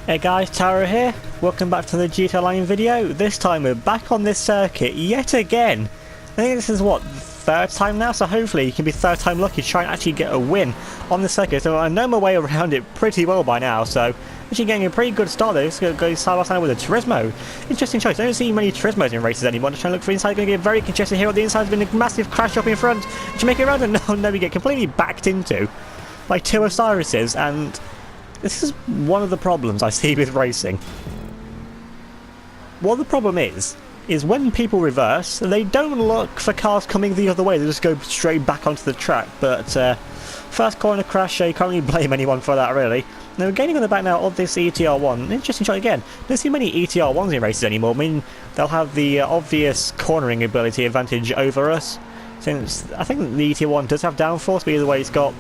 Hey guys, Taro here. Welcome back to the GT Online video. This time we're back on this circuit yet again. I think this is what, third time now, so hopefully you can be third time lucky to try and actually get a win on the circuit. So I know my way around it pretty well by now, so actually getting a pretty good start there. It's going to go side by side with a Turismo. Interesting choice. I don't see many Turismos in races anymore. Just trying to look for inside. Going to get very congested here on the inside. There's been a massive crash up in front. To make it around, and no, we get completely backed into by two Osiris's, and this is one of the problems I see with racing. What the problem is when people reverse, they don't look for cars coming the other way, they just go straight back onto the track. But first corner crash, you can't really blame anyone for that really. Now we're gaining on the back now of this ETR1. Interesting shot again. Don't see many ETR1s in races anymore. I mean, they'll have the obvious cornering ability advantage over us, since I think the ETR1 does have downforce, but either way it's got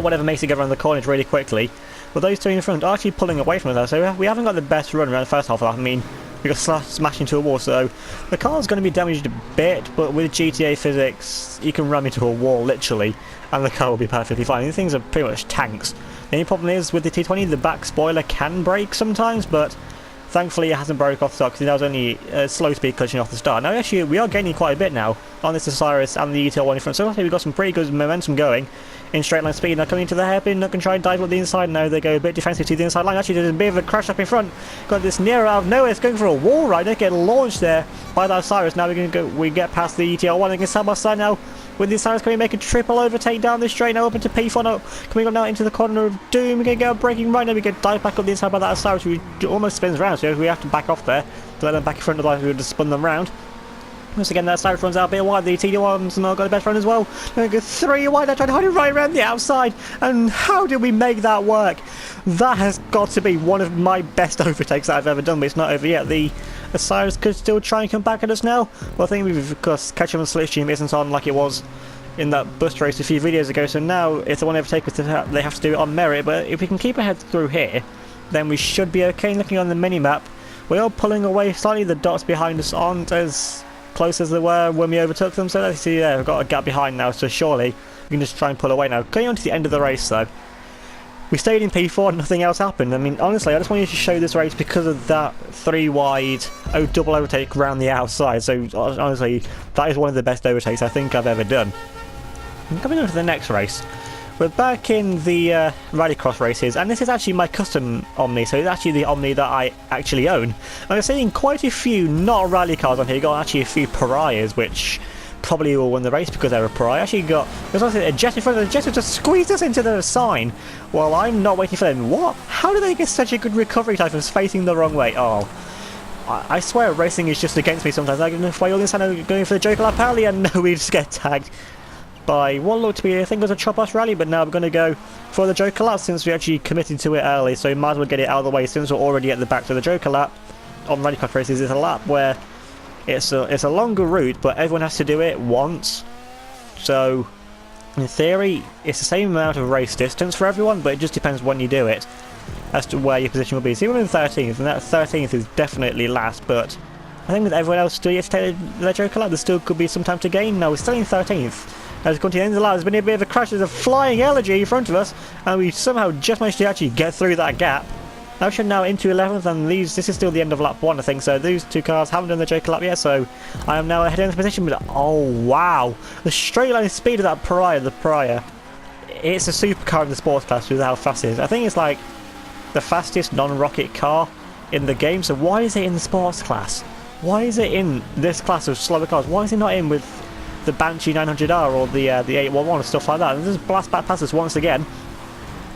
whatever makes it go around the corners really quickly. But those two in front are actually pulling away from us, so we haven't got the best run around the first half of that. I mean, we got smashed into a wall, so the car's going to be damaged a bit, but with GTA physics, you can ram into a wall, literally, and the car will be perfectly fine. These things are pretty much tanks. The only problem is, with the T20, the back spoiler can break sometimes, but thankfully it hasn't broke off the start, because that was only slow speed clutching off the start. Now actually, we are gaining quite a bit now on this Osiris and the ETL1 in front, so I think we've got some pretty good momentum going in straight line speed. Now coming into the hairpin, not going to try and dive up the inside. No, they go a bit defensive to the inside line. Actually, there's a bit of a crash up in front. Got this near out of nowhere. It's going for a wall ride. They get launched there by the Osiris. Now we get past the ETL1. They can side by side now with the Osiris. Can we make a triple overtake down the straight? Now up into P4. Now coming up now into the corner of Doom. We're going to get a braking right now. We get dive back up the inside by that Osiris, who almost spins around. So we have to back off there to let them back in front, otherwise we would have spun them round. Once again, that Osiris runs out a bit wide. The TD1's not got the best run as well. They go three wide. They're trying to hold it right around the outside. And how did we make that work? That has got to be one of my best overtakes that I've ever done, but it's not over yet. The Osiris could still try and come back at us now. Well, I think we've, of course, catch up on slipstream isn't on like it was in that bus race a few videos ago. So now, if they want to overtake us, they have to do it on merit. But if we can keep ahead through here, then we should be okay. Looking on the mini-map, we are pulling away slightly. The dots behind us aren't as close as they were when we overtook them, so let's see there, we've got a gap behind now, so surely we can just try and pull away now. Going on to the end of the race though, we stayed in P4, nothing else happened. I mean, honestly, I just wanted to show this race because of that three wide double overtake around the outside. So honestly, that is one of the best overtakes I think I've ever done. And coming on to the next race, we're back in the rallycross races, and this is actually my custom Omni, so it's actually the Omni that I actually own. And I'm seeing quite a few not rally cars on here. You got actually a few pariahs, which probably will win the race because they're a pariah. Actually got, there's also a jet in front of the jet who just squeezed us into the sign while I'm not waiting for them. What? How do they get such a good recovery time from facing the wrong way? Oh, I swear racing is just against me sometimes. I'm going to fly all this time going for the Joker lap early, and no, we just get tagged by what looked to be, I think it was a chop-off rally, but now we're going to go for the Joker lap since we actually committed to it early, so we might as well get it out of the way since we're already at the back. So the Joker lap on rallycross races is a lap where it's a longer route, but everyone has to do it once. So in theory, it's the same amount of race distance for everyone, but it just depends when you do it as to where your position will be. So we're in 13th, and that 13th is definitely last, but I think with everyone else still yet to take the Joker lap, there still could be some time to gain. No, we're still in 13th. As we come to the end of the lap, there's been a bit of a crash. There's a flying elegy in front of us, and we somehow just managed to actually get through that gap. Now we're now into 11th, and this is still the end of lap 1, I think, so these two cars haven't done the Joker lap yet, so I am now ahead in the position. But oh wow, the straight line speed of that Pariah, it's a supercar in the sports class with how fast it is. I think it's like the fastest non-rocket car in the game, so why is it in the sports class? Why is it in this class of slower cars? Why is it not in with the Banshee 900R or the 811 and stuff like that? And just blast back past us once again.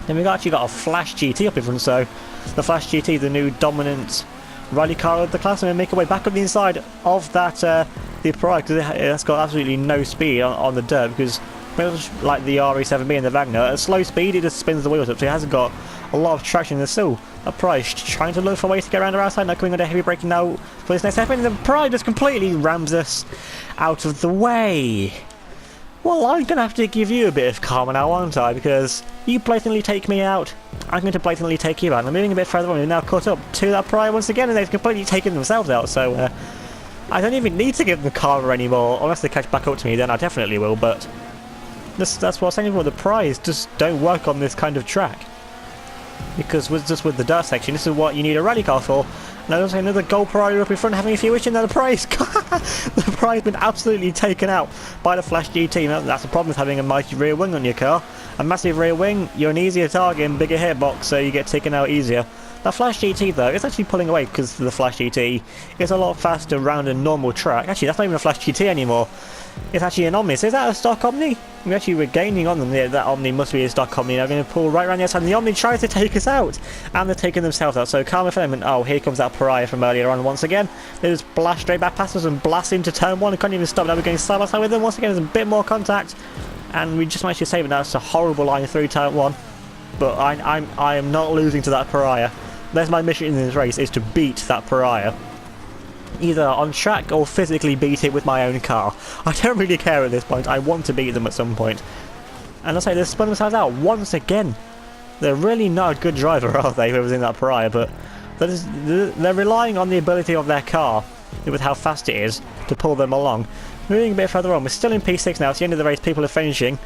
Then we've actually got a Flash GT up in front, so the Flash GT, the new dominant rally car of the class, and we make our way back up the inside of that the Pariah, because it's got absolutely no speed on the dirt, because like the RE7B and the Wagner, at slow speed it just spins the wheels up, so it hasn't got a lot of traction. There's still a Pariah trying to look for ways to get around our outside. Now coming under heavy braking now for this next hairpin, and the Pariah just completely rams us out of the way. Well, I'm going to have to give you a bit of karma now, aren't I? Because you blatantly take me out, I'm going to blatantly take you out. And I'm moving a bit further on, we're now caught up to that Pariah once again, and they've completely taken themselves out, so I don't even need to give them karma anymore. Unless they catch back up to me, then I definitely will, but that's what I'm saying. The Pariahs just don't work on this kind of track. because just with the dirt section, this is what you need a rally car for. Now there's another gold Pariah up in front having a few issues. Now the Pariah's been absolutely taken out by the Flash GT. Now, that's the problem with having a mighty rear wing on your car. A massive rear wing, you're an easier target and bigger hitbox, so you get taken out easier. The Flash GT though, it's actually pulling away because the Flash GT is a lot faster around a normal track. Actually, that's not even a Flash GT anymore. It's actually an Omni. So is that a stock Omni? We're gaining on them. Yeah, that Omni must be a stock Omni. Now we're going to pull right around the outside, and the Omni tries to take us out. And they're taking themselves out. So Karma Element, oh, here comes that Pariah from earlier on once again. They just blast straight back past us and blast into turn 1 and can't even stop. Now we're going side by side with them. Once again, there's a bit more contact. And we just managed to save it. Now it's a horrible line through turn 1. But I am not losing to that Pariah. There's my mission in this race, is to beat that Pariah. Either on track or physically beat it with my own car. I don't really care at this point, I want to beat them at some point. And I'll say, they've spun themselves out once again. They're really not a good driver, are they, whoever's in that Pariah, but they're relying on the ability of their car, with how fast it is, to pull them along. Moving a bit further on, we're still in P6 now, it's the end of the race, people are finishing.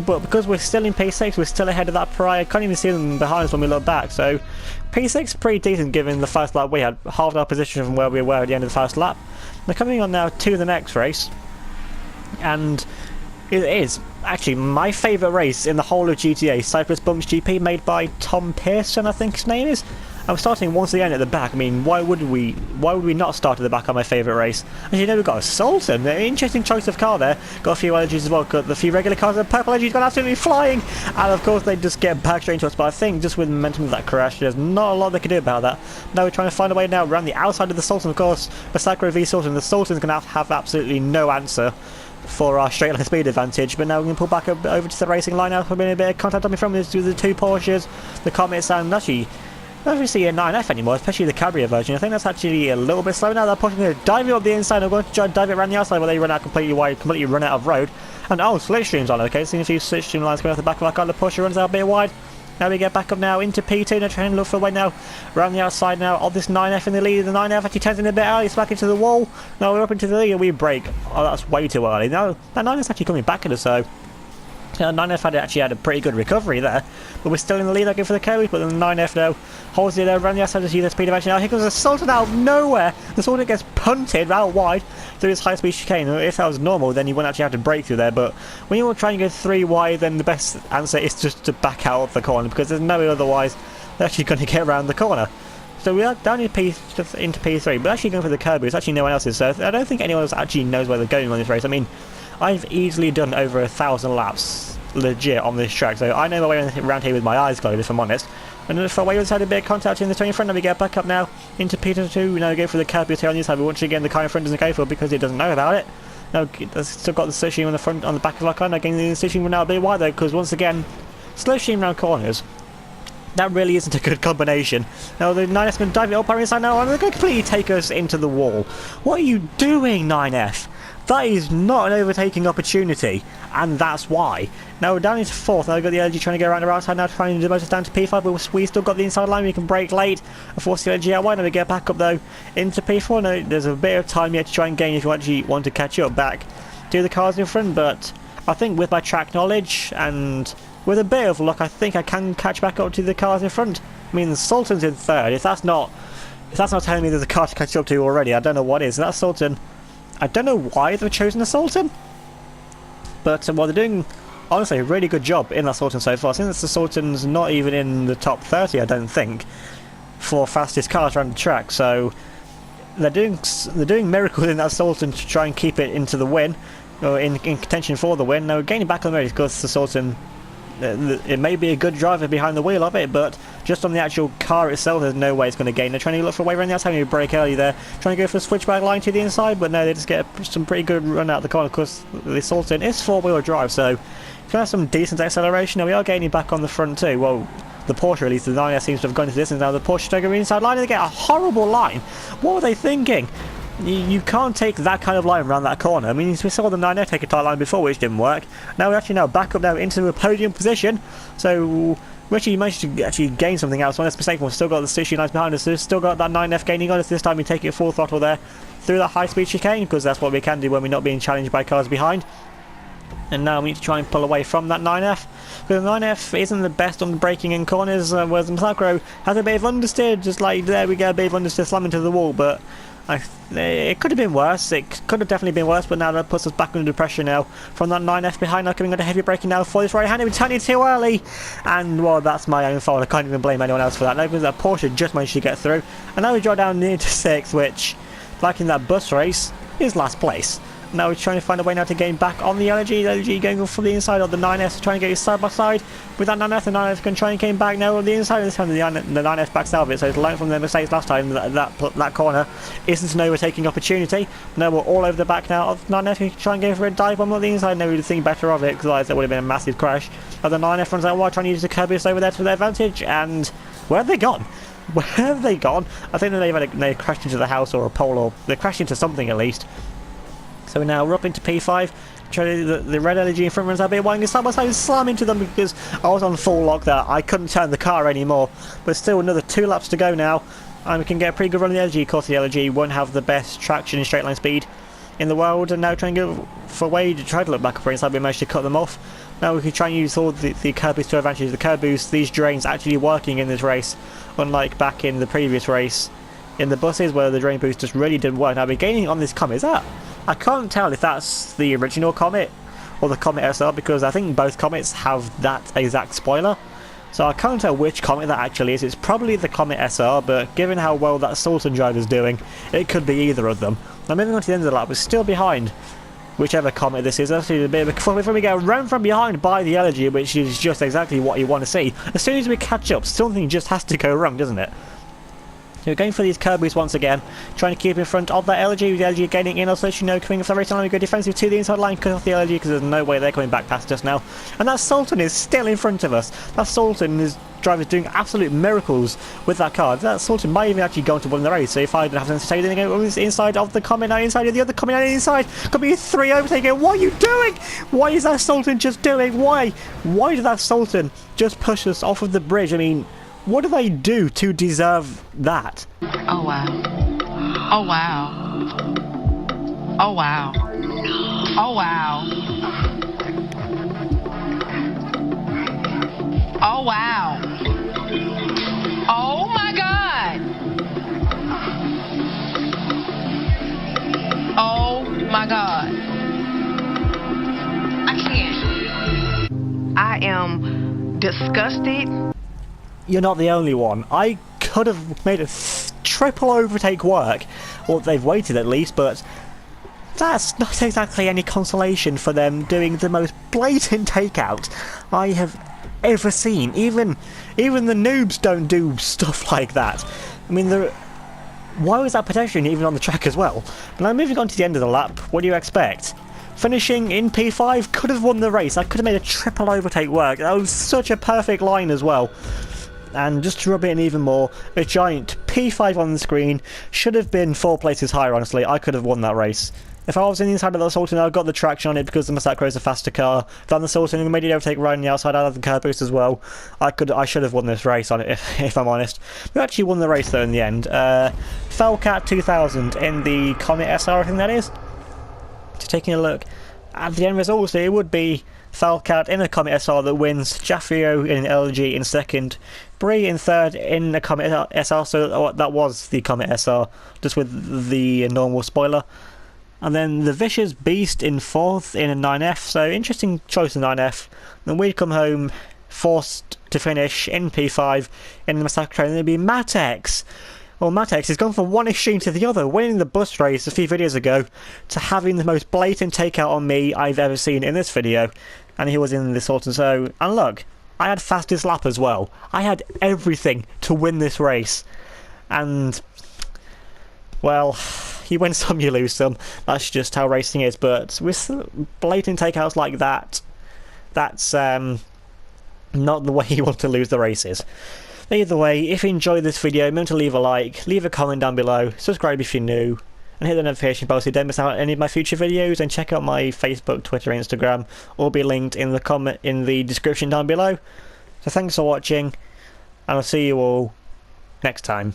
But because we're still in P6, we're still ahead of that Pariah. Can't even see them behind us when we look back. So P6 is pretty decent given the first lap we had. Halved our position from where we were at the end of the first lap. We're coming on now to the next race. And it is actually my favourite race in the whole of GTA. Cyprus Bumps GP, made by Tom Pearson, I think his name is. I'm starting once again at the back. I mean, why would we not start at the back on my favourite race? And you know, we've got a Sultan, an interesting choice of car there. Got a few LGs as well, got the few regular cars, the purple LG's gone absolutely flying! And of course they just get back straight into us, but I think just with the momentum of that crash, there's not a lot they can do about that. Now we're trying to find a way now around the outside of the Sultan, of course, the Sacro v Sultan. The Sultan's going to have absolutely no answer for our straight line speed advantage, but now we can pull back over to the racing line now. We're in a bit of contact on me from this with the two Porsches, the Comet, and actually I don't really see a 9F anymore, especially the Cabrio version. I think that's actually a little bit slow now. They're pushing it, diving up the inside. I'm going to try and dive it around the outside where they run out completely wide, completely run out of road. And oh, slipstream's on. Okay, seeing a few slipstream lines coming off the back of our car. The Porsche runs out a bit wide. Now we get back up now into P2. Now trying to look for a way now around the outside now of this 9F in the lead. The 9F actually turns in a bit early, it's back into the wall. Now we're up into the lead and we brake. Oh, that's way too early. Now that 9F's actually coming back at us, so 9F actually had a pretty good recovery there, but we're still in the lead. I go for the carry, but the 9F now holds it there around the outside to see the speed advantage. Now here comes the Sultan out of nowhere. The Sultan gets punted out wide through this high speed chicane. If that was normal, then you wouldn't actually have to brake through there, but when you want to try and go 3 wide, then the best answer is just to back out of the corner, because there's no way otherwise they're actually going to get around the corner. So we are down into P3, but actually going for the curb, it's actually no one else's, so I don't think anyone else actually knows where they're going on this race. I mean, I've easily done over 1,000 laps legit on this track, so I know my way around here with my eyes closed, if I'm honest. And if I wait inside a bit of contact in the 20 in front, then we get back up now into P2. We now go for the curb here on the inside, but once again the car in front doesn't go for it because it doesn't know about it. Now it's still got the slipstream on the front, on the back of our car. Now getting the slipstream now a bit wide though, because once again, slipstream round corners, that really isn't a good combination. Now the 9F's going to dive it up our inside now, and they're going to completely take us into the wall. What are you doing, 9F? That is not an overtaking opportunity, and that's why. Now we're down into 4th, now we've got the LG trying to get around the outside now, trying to demote us down to P5, but we still got the inside line, we can brake late and force the LG out wide. Now we get back up though into P4. Now there's a bit of time yet to try and gain if you actually want to catch up back to the cars in front, but I think with my track knowledge and with a bit of luck, I think I can catch back up to the cars in front. I mean, the Sultan's in 3rd. If that's not telling me there's a car to catch up to already, I don't know what is. That Sultan, I don't know why they've chosen the Sultan, but they're doing, honestly, a really good job in that Sultan so far. Since the Sultan's not even in the top 30, I don't think, for fastest cars around the track. So they're doing miracles in that Sultan to try and keep it into the win, or in contention for the win. Now gaining back on the race because the Sultan, it may be a good driver behind the wheel of it, but just on the actual car itself, there's no way it's going to gain. They're trying to look for a way around the outside, maybe brake early there, trying to go for a switchback line to the inside, but no, they just get some pretty good run out the corner because the Sultan is 4-wheel drive, so it's going to have some decent acceleration. Now we are gaining back on the front too. Well, the Porsche, at least the 9F seems to have gone to distance now. The Porsche take the inside line and they get a horrible line. What were they thinking? You can't take that kind of line around that corner. I mean, we saw the 9F take a tight line before, which didn't work. Now we're actually back up now into a podium position. So we actually managed to actually gain something else. One less mistake, we've still got the station lines behind us. So we've still got that 9F gaining on us. This time we take it full throttle there through that high speed chicane, because that's what we can do when we're not being challenged by cars behind. And now we need to try and pull away from that 9F. Because the 9F isn't the best on braking in corners, whereas the Masacro has a bit of understeer, just like there we go, a bit of understeer slam into the wall, but it could have been worse. It could have definitely been worse, but now that puts us back under pressure now from that 9F behind, now coming under heavy braking now for this right-hander. We're turning too early, and well, that's my own fault. I can't even blame anyone else for that. No, because that Porsche just managed to get through, and now we draw down into 6th, which, like in that bus race, is last place. Now we're trying to find a way now to gain back on the LG. The LG going for the inside of the 9F, trying to get it side by side with that 9F. The 9F can try and gain back now on the inside. This time the 9F backs out of it, so it's learned from their mistakes last time. That corner isn't an overtaking opportunity. Now we're all over the back now of 9F. You can try and go for a dive bomb on the inside. Now we'd think better of it, because otherwise that would have been a massive crash. But the 9F runs out wide, trying to use the curb boost over there to their advantage, and where have they gone? Where have they gone? I think that they crashed into the house or a pole, or they crashed into something at least. So now we're up into P5. The red LG in front runs out a bit wide, and side by side slam into them because I was on full lock there. I couldn't turn the car anymore. But still another 2 laps to go now, and we can get a pretty good run on the LG. Of course, the LG won't have the best traction and straight line speed in the world, and now trying to go for a way to try to look back up inside. We managed to cut them off. Now we can try and use all the curb boost to advantage. The curb boost, these drains actually working in this race, unlike back in the previous race in the buses where the drain boost just really didn't work. Now we're gaining on this Comet. I can't tell if that's the original Comet or the Comet SR, because I think both Comets have that exact spoiler. So I can't tell which Comet that actually is. It's probably the Comet SR, but given how well that Sultan driver's doing, it could be either of them. Now moving on to the end of the lap, we're still behind whichever Comet this is. Actually a bit of a before we get run from behind by the LG, which is just exactly what you want to see. As soon as we catch up, something just has to go wrong, doesn't it? So we're going for these curb boosts once again, trying to keep in front of that LG, with the LG gaining in isolation, coming off the race line. We go defensive to the inside line, cut off the LG because there's no way they're coming back past us now. And that Sultan is still in front of us. That Sultan is driver's doing absolute miracles with that car. That Sultan might even actually go to win the race. So if I didn't have them to say anything, it was inside of the Comet, now inside of the other Comet, now inside. Could be 3 overtaking. What are you doing? What is that Sultan just doing? Why? Why did that Sultan just push us off of the bridge? I mean, what do they do to deserve that? Oh wow. Oh wow. Oh wow. Oh wow. Oh wow. Oh my God. Oh my God. I can't. I am disgusted. You're not the only one. I could have made a triple overtake work, or they've waited at least, but that's not exactly any consolation for them doing the most blatant takeout I have ever seen. Even the noobs don't do stuff like that. I mean, why was that pedestrian even on the track as well? But now moving on to the end of the lap, what do you expect? Finishing in P5, could have won the race. I could have made a triple overtake work. That was such a perfect line as well. And just to rub it in even more, a giant P5 on the screen should have been 4 places higher, honestly. I could have won that race. If I was in the inside of the Sultan, I've got the traction on it because the Masacro is a faster car than the Sultan, and made it overtake right on the outside. I had the curb boost as well. I should have won this race on it, if I'm honest. We actually won the race though in the end. Felcat 2000 in the Comet SR, I think that is. Just taking a look at the end result, so it would be Felcat in a Comet SR that wins, Jaffio in an LG in second, Bree in third in a Comet SR, so that was the Comet SR, just with the normal spoiler. And then the Vicious Beast in fourth in a 9F, so interesting choice in 9F. Then we'd come home forced to finish in P5 in the Massacre, and there'd be Matex. Well, Matex has gone from one extreme to the other, winning the bus race a few videos ago, to having the most blatant takeout on me I've ever seen in this video, and he was in the Sultan. So, and look, I had fastest lap as well. I had everything to win this race, and well, you win some, you lose some. That's just how racing is. But with blatant takeouts like that, that's not the way you want to lose the races. Either way, if you enjoyed this video, remember to leave a like, leave a comment down below, subscribe if you're new, and hit the notification bell so you don't miss out on any of my future videos, and check out my Facebook, Twitter, Instagram, all be linked in the description down below. So thanks for watching, and I'll see you all next time.